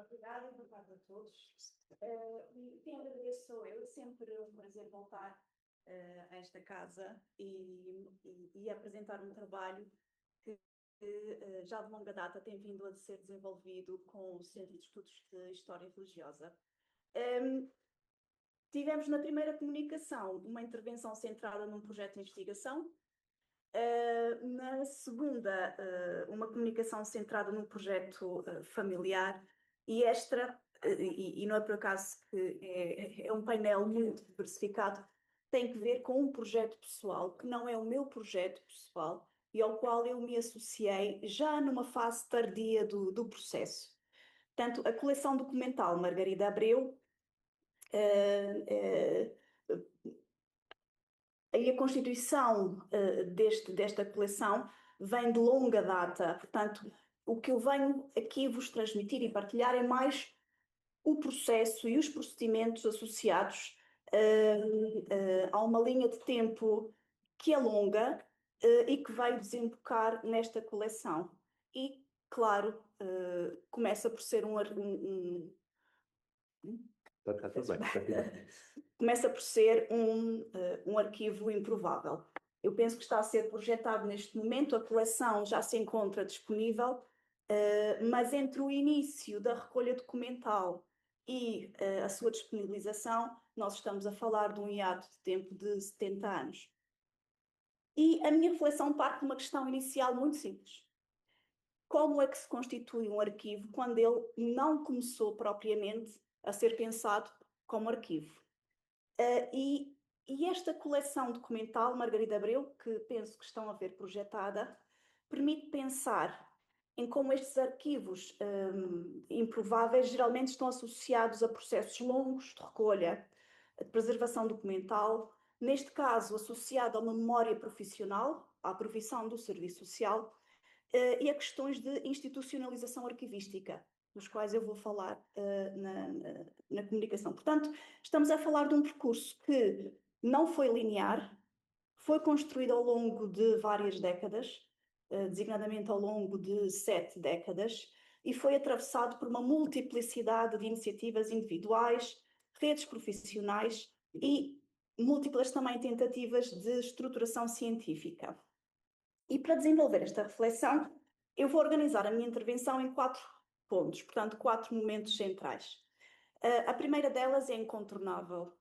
Obrigada, boa tarde a todos. Quem agradeço sou eu, é sempre um prazer voltar a esta casa e apresentar um trabalho que já de longa data tem vindo a ser desenvolvido com o Centro de Estudos de História Religiosa. Tivemos na primeira comunicação uma intervenção centrada num projeto de investigação. Na segunda, uma comunicação centrada num projeto familiar e e não é por acaso que é um painel muito diversificado, tem que ver com um projeto pessoal, que não é o meu projeto pessoal e ao qual eu me associei já numa fase tardia do processo. Portanto, a coleção documental Margarida Abreu e a constituição desta coleção vem de longa data. Portanto, o que eu venho aqui vos transmitir e partilhar é mais o processo e os procedimentos associados a uma linha de tempo que é longa e que vai desembocar nesta coleção. E, claro, começa por ser Está tudo bem, está tudo bem. Começa por ser um arquivo improvável. Eu penso que está a ser projetado neste momento, a coleção já se encontra disponível, mas entre o início da recolha documental e a sua disponibilização, nós estamos a falar de um hiato de tempo de 70 anos. E a minha reflexão parte de uma questão inicial muito simples. Como é que se constitui um arquivo quando ele não começou propriamente a ser pensado como arquivo? E esta coleção documental, Margarida Abreu, que penso que estão a ver projetada, permite pensar em como estes arquivos improváveis geralmente estão associados a processos longos de recolha, de preservação documental, neste caso associado a uma memória profissional, à profissão do serviço social, e a questões de institucionalização arquivística, dos quais eu vou falar na comunicação. Portanto, estamos a falar de um percurso que não foi linear, foi construído ao longo de várias décadas, designadamente ao longo de 7 décadas, e foi atravessado por uma multiplicidade de iniciativas individuais, redes profissionais e múltiplas também tentativas de estruturação científica. E para desenvolver esta reflexão, eu vou organizar a minha intervenção em 4 pontos, portanto, 4 momentos centrais. A primeira delas é incontornável.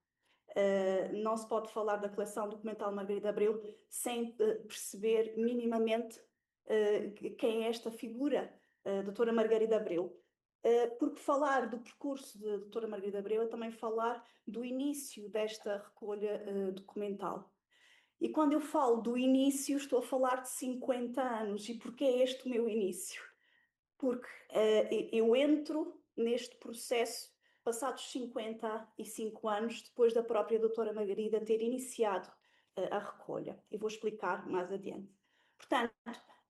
Não se pode falar da coleção documental Margarida Abreu sem perceber minimamente quem é esta figura, doutora Margarida Abreu. Porque falar do percurso de doutora Margarida Abreu é também falar do início desta recolha documental. E quando eu falo do início, estou a falar de 50 anos. E porquê é este o meu início? Porque eu entro neste processo passados 55 anos, depois da própria doutora Margarida ter iniciado a recolha. E vou explicar mais adiante. Portanto,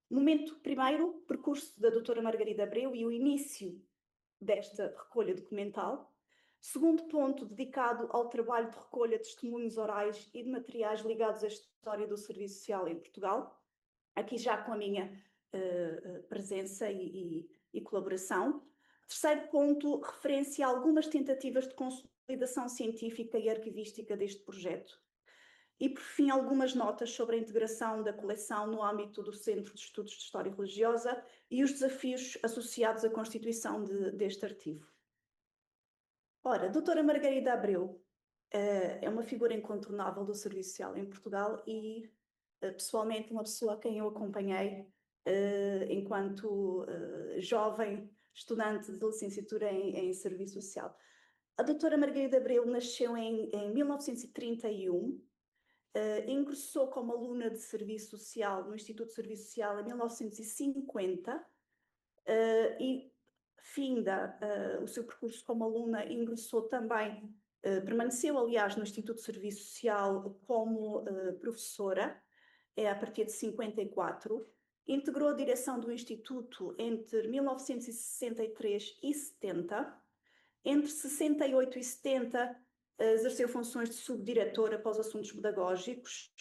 momento primeiro, percurso da doutora Margarida Abreu e o início desta recolha documental. Segundo ponto, dedicado ao trabalho de recolha de testemunhos orais e de materiais ligados à história do Serviço Social em Portugal, aqui já com a minha presença e colaboração. Terceiro ponto, referência a algumas tentativas de consolidação científica e arquivística deste projeto. E, por fim, algumas notas sobre a integração da coleção no âmbito do Centro de Estudos de História Religiosa e os desafios associados à constituição deste arquivo. Ora, a doutora Margarida Abreu é uma figura incontornável do Serviço Social em Portugal e, pessoalmente, uma pessoa a quem eu acompanhei enquanto jovem estudante de licenciatura em Serviço Social. A doutora Margarida Abreu nasceu em 1931, ingressou como aluna de Serviço Social no Instituto de Serviço Social em 1950 e finda o seu percurso como aluna, ingressou também, permaneceu aliás no Instituto de Serviço Social como professora, a partir de 54, integrou a direção do Instituto entre 1963 e 70, entre 68 e 70 exerceu funções de subdiretora para os assuntos pedagógicos,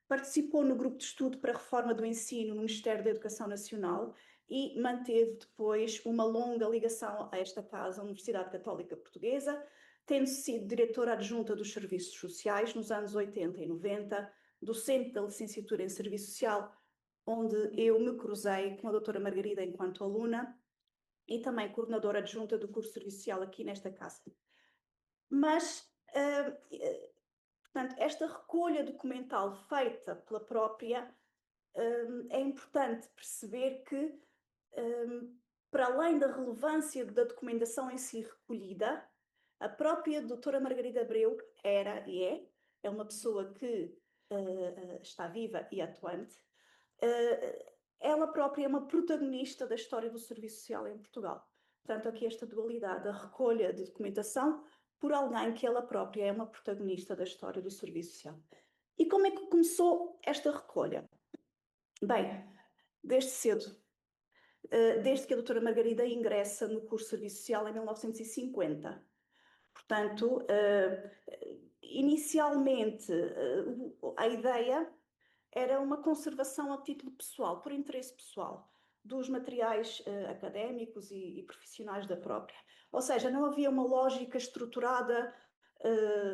participou no grupo de estudo para a reforma do ensino no Ministério da Educação Nacional e manteve depois uma longa ligação a esta casa, a Universidade Católica Portuguesa, tendo sido diretora adjunta dos Serviços Sociais nos anos 80 e 90, docente da licenciatura em Serviço Social, onde eu me cruzei com a doutora Margarida enquanto aluna, e também coordenadora adjunta do curso de Serviço Social aqui nesta casa. Mas, portanto, esta recolha documental feita pela própria, é importante perceber que, para além da relevância da documentação em si recolhida, a própria doutora Margarida Abreu era e é uma pessoa que está viva e atuante. Ela própria é uma protagonista da história do Serviço Social em Portugal. Portanto, aqui esta dualidade, a recolha de documentação por alguém que ela própria é uma protagonista da história do Serviço Social. E como é que começou esta recolha? Bem, desde cedo, desde que a doutora Margarida ingressa no curso de Serviço Social em 1950. Portanto, inicialmente, a ideia era uma conservação a título pessoal, por interesse pessoal, dos materiais académicos e profissionais da própria. Ou seja, não havia uma lógica estruturada,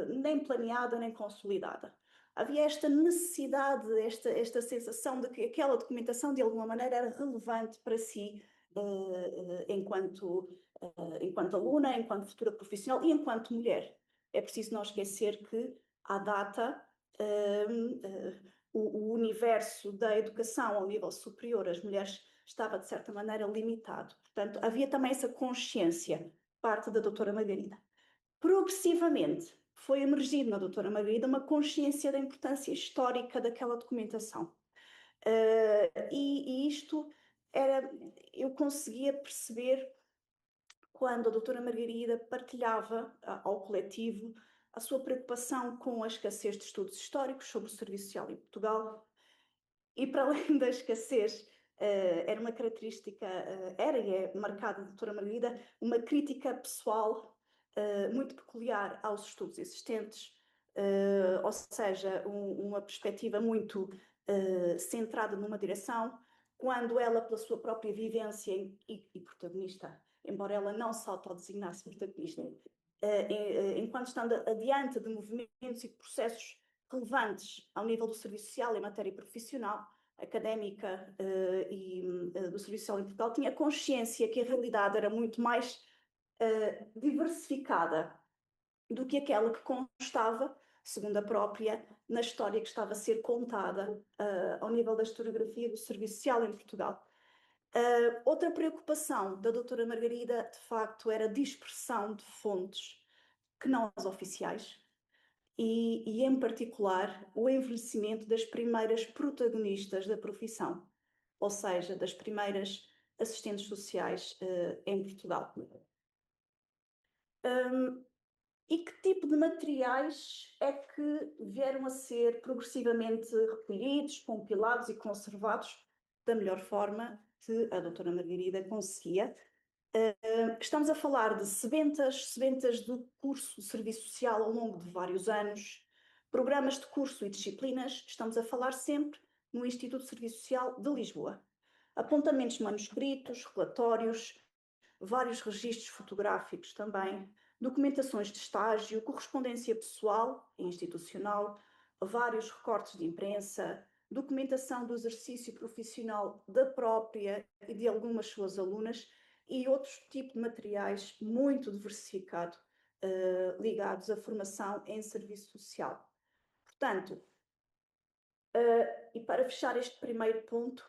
nem planeada, nem consolidada. Havia esta necessidade, esta sensação de que aquela documentação, de alguma maneira, era relevante para si, enquanto aluna, enquanto futura profissional e enquanto mulher. É preciso não esquecer que, à data, o universo da educação ao nível superior, as mulheres, estava de certa maneira limitado. Portanto, havia também essa consciência, parte da doutora Margarida. Progressivamente, foi emergindo na doutora Margarida uma consciência da importância histórica daquela documentação. E isto eu conseguia perceber quando a doutora Margarida partilhava ao coletivo a sua preocupação com a escassez de estudos históricos sobre o serviço social em Portugal. E para além da escassez, era uma característica, era e é marcada da doutora Margarida, uma crítica pessoal muito peculiar aos estudos existentes, ou seja, uma perspectiva muito centrada numa direção, quando ela, pela sua própria vivência e protagonista, embora ela não se autodesignasse protagonista, enquanto estando adiante de movimentos e de processos relevantes ao nível do serviço social em matéria profissional, académica e do serviço social em Portugal, tinha consciência que a realidade era muito mais diversificada do que aquela que constava, segundo a própria, na história que estava a ser contada ao nível da historiografia do serviço social em Portugal. Outra preocupação da doutora Margarida, de facto, era a dispersão de fontes que não as oficiais e, em particular, o envelhecimento das primeiras protagonistas da profissão, ou seja, das primeiras assistentes sociais em Portugal. E que tipo de materiais é que vieram a ser progressivamente recolhidos, compilados e conservados da melhor forma que a doutora Margarida conseguia? Estamos a falar de sebentas do curso de Serviço Social ao longo de vários anos, programas de curso e disciplinas, estamos a falar sempre no Instituto de Serviço Social de Lisboa. Apontamentos manuscritos, relatórios, vários registros fotográficos também, documentações de estágio, correspondência pessoal e institucional, vários recortes de imprensa, documentação do exercício profissional da própria e de algumas suas alunas e outros tipos de materiais muito diversificados ligados à formação em serviço social. Portanto, e para fechar este primeiro ponto,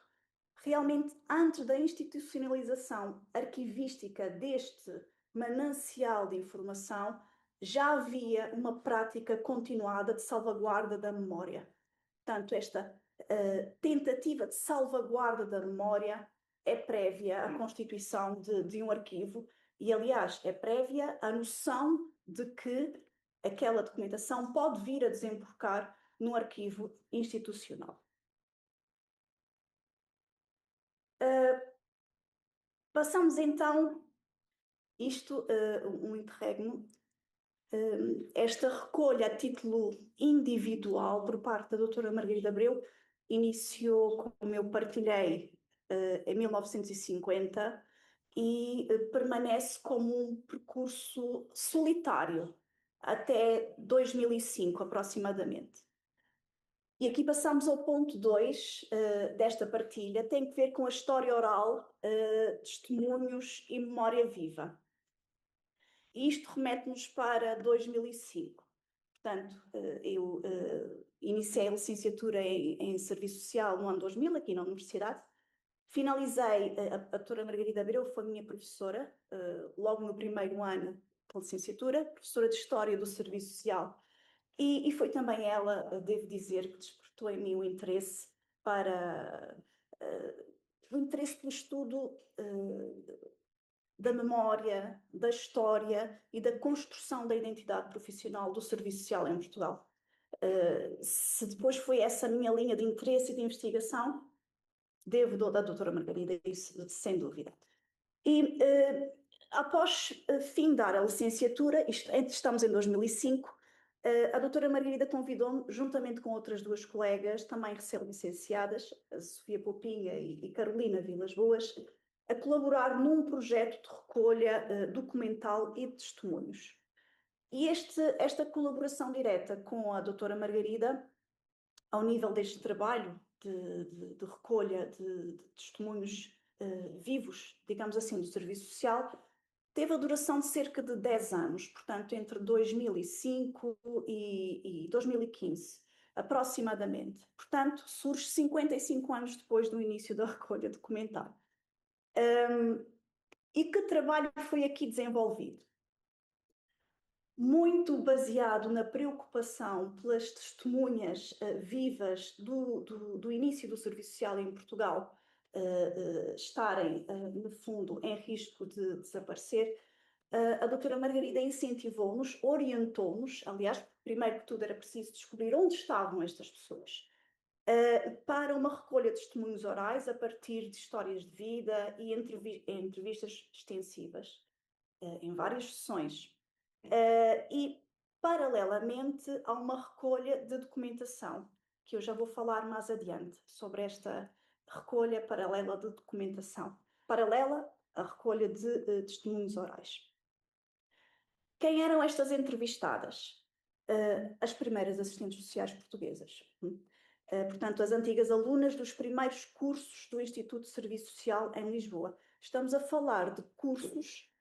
realmente, antes da institucionalização arquivística deste manancial de informação, já havia uma prática continuada de salvaguarda da memória. Portanto, esta tentativa de salvaguarda da memória é prévia à constituição de um arquivo e, aliás, é prévia à noção de que aquela documentação pode vir a desembocar num arquivo institucional. Passamos então um interregno, esta recolha a título individual por parte da doutora Margarida Abreu iniciou, como eu partilhei, em 1950 e permanece como um percurso solitário até 2005, aproximadamente. E aqui passamos ao ponto 2 desta partilha, tem que ver com a história oral, testemunhos e memória viva. E isto remete-nos para 2005. Portanto, eu iniciei a licenciatura em Serviço Social no ano 2000, aqui na Universidade. Finalizei, a doutora Margarida Abreu foi minha professora, logo no primeiro ano de licenciatura, professora de História do Serviço Social. E foi também ela, devo dizer, que despertou em mim o interesse para o interesse pelo estudo da memória, da história e da construção da identidade profissional do Serviço Social em Portugal. Se depois foi essa a minha linha de interesse e de investigação, devo da doutora Margarida, isso sem dúvida. E após findar a licenciatura, estamos em 2005, a doutora Margarida convidou-me, juntamente com outras duas colegas, também recém-licenciadas, a Sofia Popinha e Carolina Vilas Boas, a colaborar num projeto de recolha documental e de testemunhos. E esta colaboração direta com a doutora Margarida, ao nível deste trabalho de recolha de testemunhos vivos, digamos assim, do Serviço Social, teve a duração de cerca de 10 anos, portanto, entre 2005 e 2015, aproximadamente. Portanto, surge 55 anos depois do início da recolha documental. E que trabalho foi aqui desenvolvido? Muito baseado na preocupação pelas testemunhas vivas do início do Serviço Social em Portugal estarem, no fundo, em risco de desaparecer, a doutora Margarida incentivou-nos, orientou-nos, aliás, primeiro que tudo era preciso descobrir onde estavam estas pessoas, para uma recolha de testemunhos orais a partir de histórias de vida e entrevistas extensivas, em várias sessões. E, paralelamente, há uma recolha de documentação, que eu já vou falar mais adiante, sobre esta recolha paralela de documentação, paralela à recolha de testemunhos orais. Quem eram estas entrevistadas? As primeiras assistentes sociais portuguesas. Portanto, as antigas alunas dos primeiros cursos do Instituto de Serviço Social em Lisboa. Estamos a falar de cursos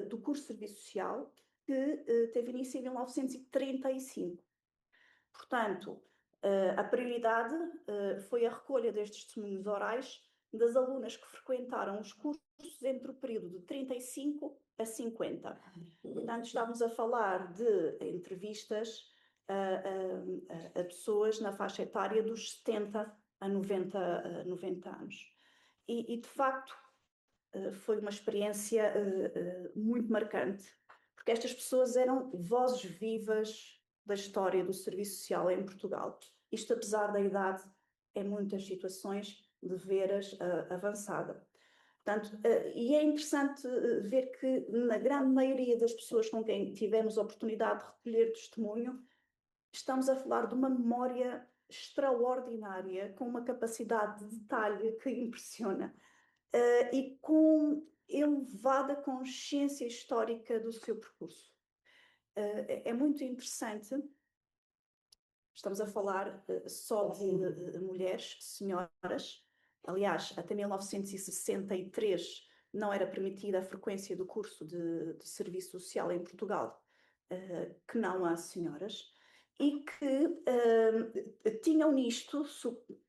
do curso de Serviço Social que teve início em 1935. Portanto, a prioridade foi a recolha destes testemunhos orais das alunas que frequentaram os cursos entre o período de 35 a 50. Portanto, estamos a falar de entrevistas a pessoas na faixa etária dos 70 a 90 anos. E de facto, foi uma experiência muito marcante, porque estas pessoas eram vozes vivas da história do Serviço Social em Portugal. Isto apesar da idade, em muitas situações, de veras avançada. Portanto, e é interessante ver que na grande maioria das pessoas com quem tivemos a oportunidade de recolher testemunho, estamos a falar de uma memória extraordinária, com uma capacidade de detalhe que impressiona. E com elevada consciência histórica do seu percurso. É muito interessante, estamos a falar só de mulheres, senhoras, aliás, até 1963 não era permitida a frequência do curso de Serviço Social em Portugal, que não há senhoras, e que tinham nisto,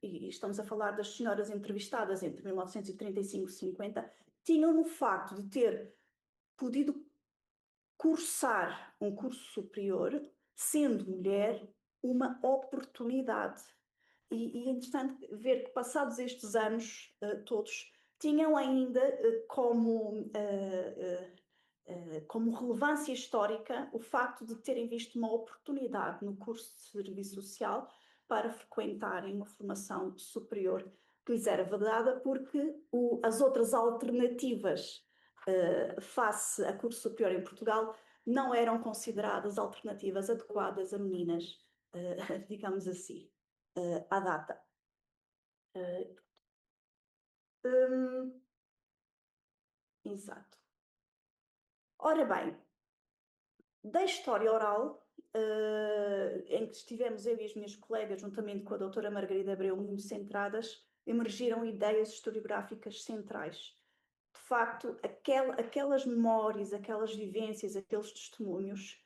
e estamos a falar das senhoras entrevistadas entre 1935 e 50, tinham no facto de ter podido cursar um curso superior, sendo mulher, uma oportunidade. E é interessante ver que, passados estes anos todos, tinham ainda como relevância histórica o facto de terem visto uma oportunidade no curso de Serviço Social para frequentarem uma formação superior que lhes era vedada, porque as outras alternativas face a curso superior em Portugal não eram consideradas alternativas adequadas a meninas, digamos assim, à data. Exato. Ora bem, da história oral, em que estivemos eu e as minhas colegas, juntamente com a doutora Margarida Abreu, muito centradas, emergiram ideias historiográficas centrais. De facto, aquelas memórias, aquelas vivências, aqueles testemunhos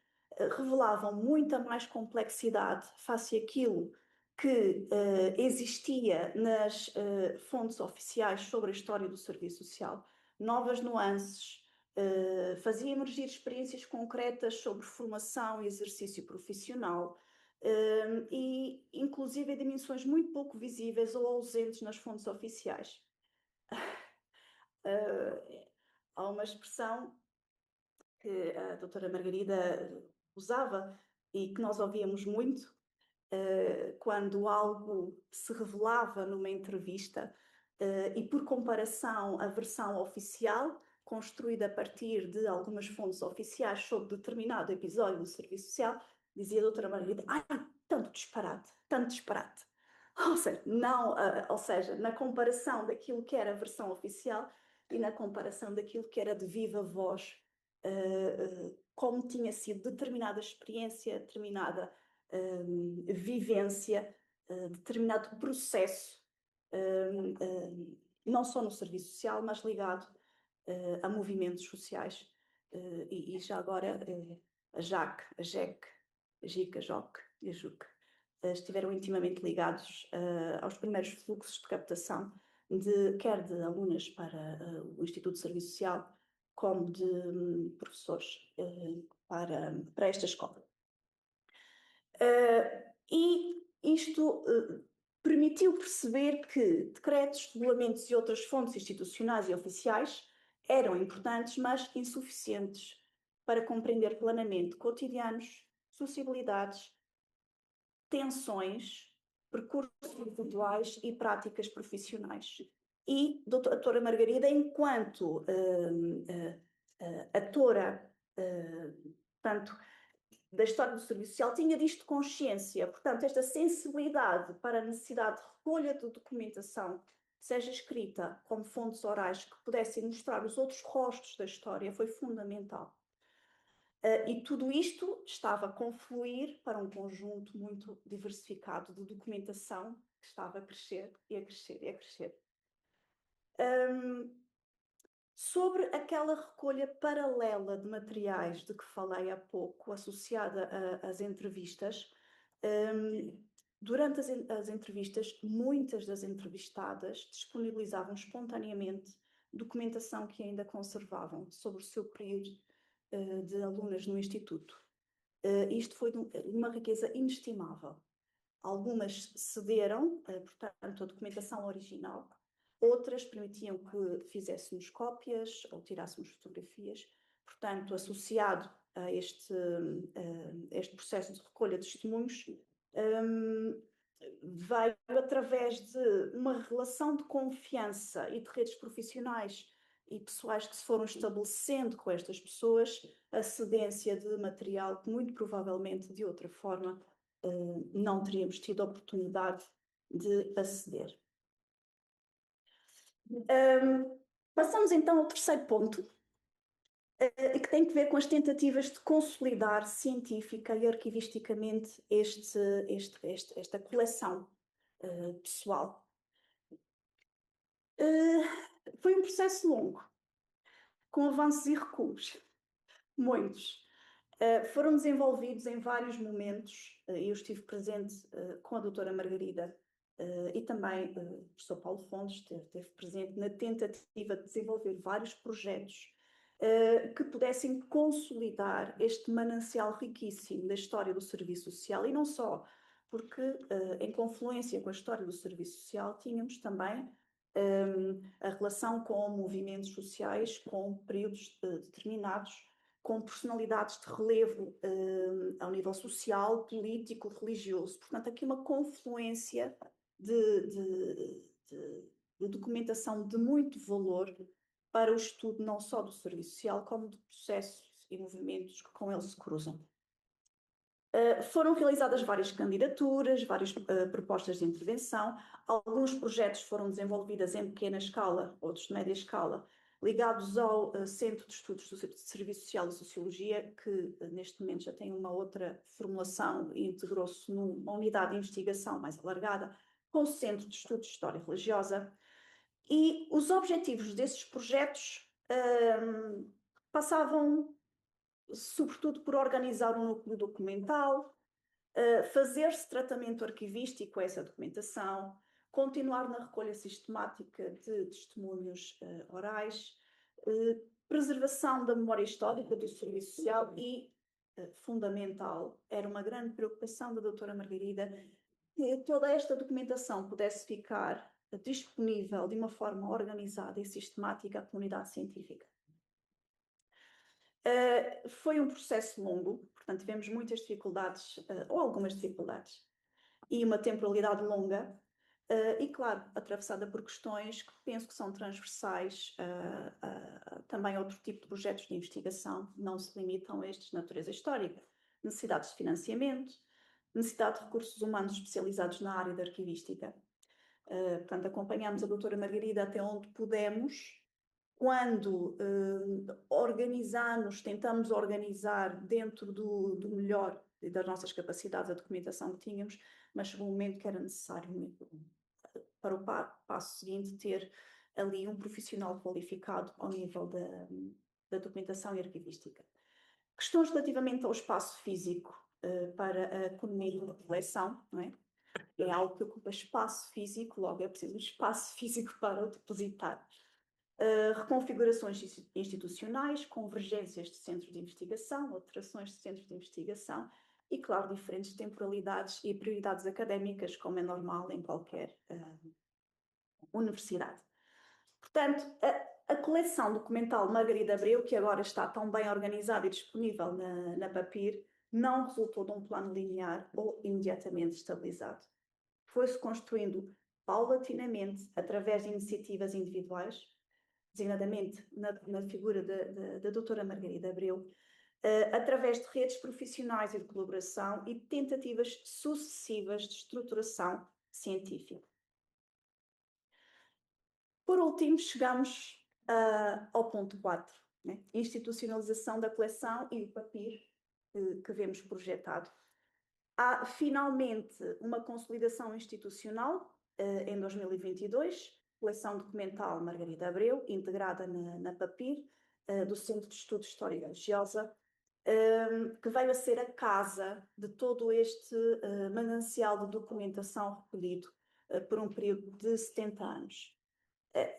revelavam muita mais complexidade face àquilo que existia nas fontes oficiais sobre a história do serviço social, novas nuances, fazia emergir experiências concretas sobre formação e exercício profissional, e inclusive dimensões muito pouco visíveis ou ausentes nas fontes oficiais. Há uma expressão que a doutora Margarida usava e que nós ouvíamos muito quando algo se revelava numa entrevista e, por comparação, a versão oficial, construída a partir de algumas fontes oficiais sobre determinado episódio do serviço social, dizia a doutora Margarida: ai, tanto disparate, tanto disparate. Ou seja, não, ou seja, na comparação daquilo que era a versão oficial e na comparação daquilo que era de viva voz, como tinha sido determinada experiência, determinada vivência, determinado processo, não só no serviço social, mas ligado a movimentos sociais. E já agora a JAC, a JEC, a JIC, a JOC e a JUC estiveram intimamente ligados aos primeiros fluxos de captação, quer de alunas para o Instituto de Serviço Social, como de professores para esta escola. E isto permitiu perceber que decretos, regulamentos e outras fontes institucionais e oficiais eram importantes, mas insuficientes para compreender plenamente cotidianos, sociabilidades, tensões, percursos individuais e práticas profissionais. E a doutora Margarida, enquanto atora, portanto, da história do serviço social, tinha disto consciência. Portanto, esta sensibilidade para a necessidade de recolha de documentação, seja escrita como fontes orais, que pudessem mostrar os outros rostos da história, foi fundamental. E tudo isto estava a confluir para um conjunto muito diversificado de documentação que estava a crescer e a crescer e a crescer. Sobre aquela recolha paralela de materiais de que falei há pouco, associada às entrevistas, durante as entrevistas, muitas das entrevistadas disponibilizavam espontaneamente documentação que ainda conservavam sobre o seu período de alunas no Instituto. Isto foi de uma riqueza inestimável. Algumas cederam, portanto, a documentação original, outras permitiam que fizéssemos cópias ou tirássemos fotografias. Portanto, associado a este processo de recolha de testemunhos, veio através de uma relação de confiança e de redes profissionais e pessoais que se foram estabelecendo com estas pessoas, a cedência de material que muito provavelmente de outra forma não teríamos tido a oportunidade de aceder. Passamos então ao terceiro ponto, que tem que ver com as tentativas de consolidar científica e arquivisticamente esta coleção pessoal. Foi um processo longo, com avanços e recuos, muitos. Foram desenvolvidos em vários momentos. Eu estive presente com a doutora Margarida e também o professor Paulo Fontes esteve presente na tentativa de desenvolver vários projetos que pudessem consolidar este manancial riquíssimo da história do serviço social, e não só, porque em confluência com a história do serviço social tínhamos também a relação com movimentos sociais, com períodos determinados, com personalidades de relevo ao nível social, político, religioso. Portanto, aqui uma confluência de documentação de muito valor para o estudo não só do serviço social, como de processos e movimentos que com ele se cruzam. Foram realizadas várias candidaturas, várias propostas de intervenção. Alguns projetos foram desenvolvidos em pequena escala, outros de média escala, ligados ao Centro de Estudos do Serviço Social e Sociologia, que neste momento já tem uma outra formulação e integrou-se numa unidade de investigação mais alargada, com o Centro de Estudos de História Religiosa. E os objetivos desses projetos passavam sobretudo por organizar um núcleo documental, fazer-se tratamento arquivístico a essa documentação, continuar na recolha sistemática de testemunhos orais, preservação da memória histórica do serviço social e, fundamental, era uma grande preocupação da doutora Margarida, que toda esta documentação pudesse ficar disponível de uma forma organizada e sistemática à comunidade científica. Foi um processo longo, portanto tivemos muitas dificuldades, ou algumas dificuldades, e uma temporalidade longa, e claro, atravessada por questões que penso que são transversais também a outro tipo de projetos de investigação, não se limitam a estes de natureza histórica. Necessidades de financiamento, necessidade de recursos humanos especializados na área da arquivística. Portanto, acompanhamos a doutora Margarida até onde pudemos. Quando tentamos organizar dentro do melhor e das nossas capacidades a documentação que tínhamos, mas chegou um momento que era necessário, para o passo seguinte, ter ali um profissional qualificado ao nível da documentação e arquivística. Questões relativamente ao espaço físico para a economia da coleção, não é? É algo que ocupa espaço físico, logo é preciso um espaço físico para o depositar. Reconfigurações institucionais, convergências de centros de investigação, alterações de centros de investigação e, claro, diferentes temporalidades e prioridades académicas, como é normal em qualquer universidade. Portanto, a coleção documental Margarida Abreu, que agora está tão bem organizada e disponível na Papir, não resultou de um plano linear ou imediatamente estabilizado. Foi-se construindo paulatinamente, através de iniciativas individuais, designadamente na figura da doutora Margarida Abreu, através de redes profissionais e de colaboração e tentativas sucessivas de estruturação científica. Por último, chegamos ao ponto 4, né? Institucionalização da coleção e o Papir que vemos projetado. Há finalmente uma consolidação institucional em 2022, coleção documental Margarida Abreu, integrada na Papir, do Centro de Estudos de História Religiosa, que veio a ser a casa de todo este manancial de documentação recolhido por um período de 70 anos.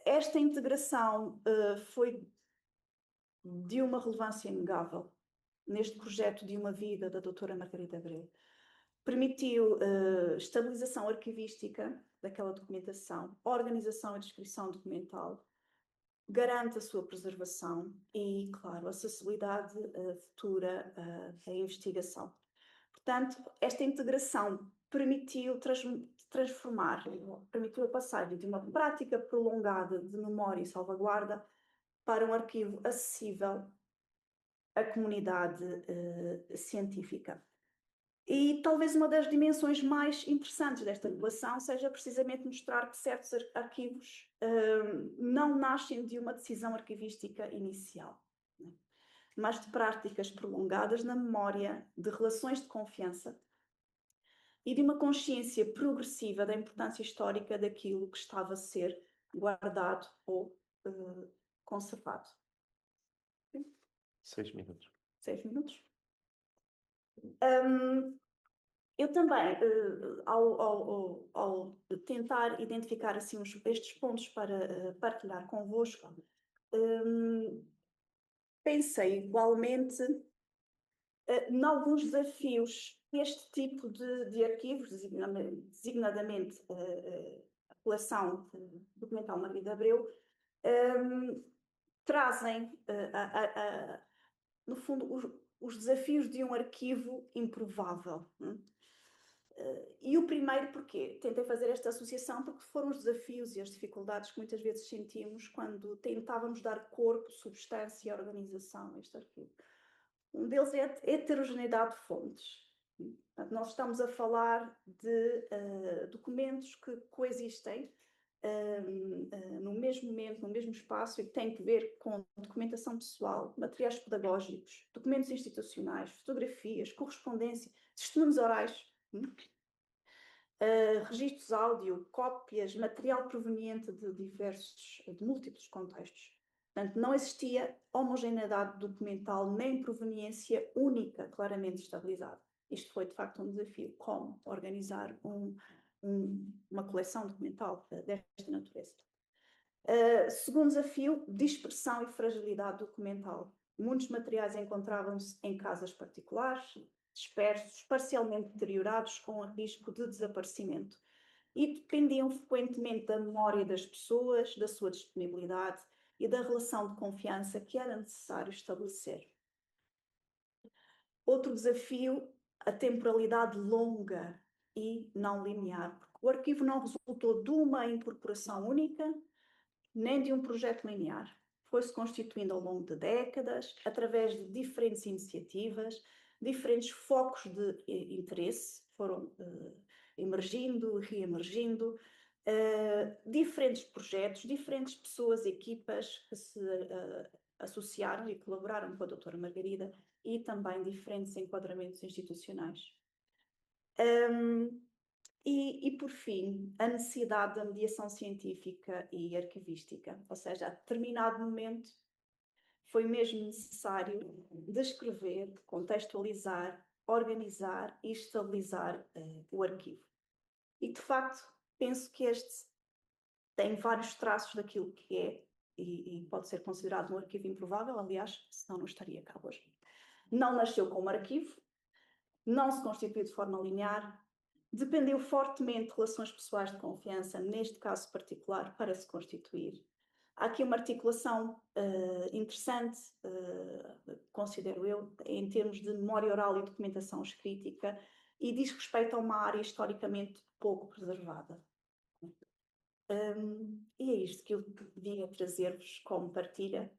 Esta integração foi de uma relevância inegável neste projeto de uma vida da doutora Margarida Abreu. Permitiu estabilização arquivística daquela documentação, organização e descrição documental, garante a sua preservação e, claro, acessibilidade futura à investigação. Portanto, esta integração permitiu transformar, permitiu a passagem de uma prática prolongada de memória e salvaguarda para um arquivo acessível à comunidade científica. E talvez uma das dimensões mais interessantes desta relação seja precisamente mostrar que certos arquivos não nascem de uma decisão arquivística inicial, né? Mas de práticas prolongadas na memória, de relações de confiança e de uma consciência progressiva da importância histórica daquilo que estava a ser guardado ou conservado. 6 minutos. 6 minutos. Eu também, ao tentar identificar assim, estes pontos para partilhar convosco, pensei igualmente em alguns desafios que este tipo de arquivos, designadamente a coleção documental Margarida Abreu, trazem, no fundo, os desafios de um arquivo improvável. E o primeiro, porquê? Tentei fazer esta associação porque foram os desafios e as dificuldades que muitas vezes sentimos quando tentávamos dar corpo, substância e organização a este arquivo. Um deles é a heterogeneidade de fontes. Portanto, nós estamos a falar de documentos que coexistem no mesmo momento, no mesmo espaço, e que têm que ver com documentação pessoal, materiais pedagógicos, documentos institucionais, fotografias, correspondência, testemunhos orais, registros áudio, cópias, material proveniente de múltiplos contextos. Portanto, não existia homogeneidade documental nem proveniência única, claramente estabilizada. Isto foi, de facto, um desafio. Como organizar uma coleção documental desta natureza? Segundo desafio, dispersão e fragilidade documental. Muitos materiais encontravam-se em casas particulares, dispersos, parcialmente deteriorados, com risco de desaparecimento. E dependiam frequentemente da memória das pessoas, da sua disponibilidade e da relação de confiança que era necessário estabelecer. Outro desafio, a temporalidade longa e não linear, porque o arquivo não resultou de uma incorporação única, nem de um projeto linear. Foi-se constituindo ao longo de décadas, através de diferentes iniciativas, diferentes focos de interesse, foram emergindo, reemergindo, diferentes projetos, diferentes pessoas, equipas que se associaram e colaboraram com a doutora Margarida e também diferentes enquadramentos institucionais. E, por fim, a necessidade da mediação científica e arquivística, ou seja, a determinado momento foi mesmo necessário descrever, contextualizar, organizar e estabilizar o arquivo. E, de facto, penso que este tem vários traços daquilo que é e pode ser considerado um arquivo improvável, aliás, senão não estaria cá hoje. Não nasceu como arquivo, não se constituiu de forma linear, dependeu fortemente de relações pessoais de confiança, neste caso particular, para se constituir. Há aqui uma articulação interessante, considero eu, em termos de memória oral e documentação escrítica, e diz respeito a uma área historicamente pouco preservada. E é isto que eu vim a trazer-vos como partilha.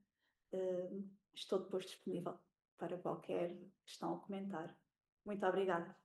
Estou depois disponível para qualquer questão ou comentário. Muito obrigada.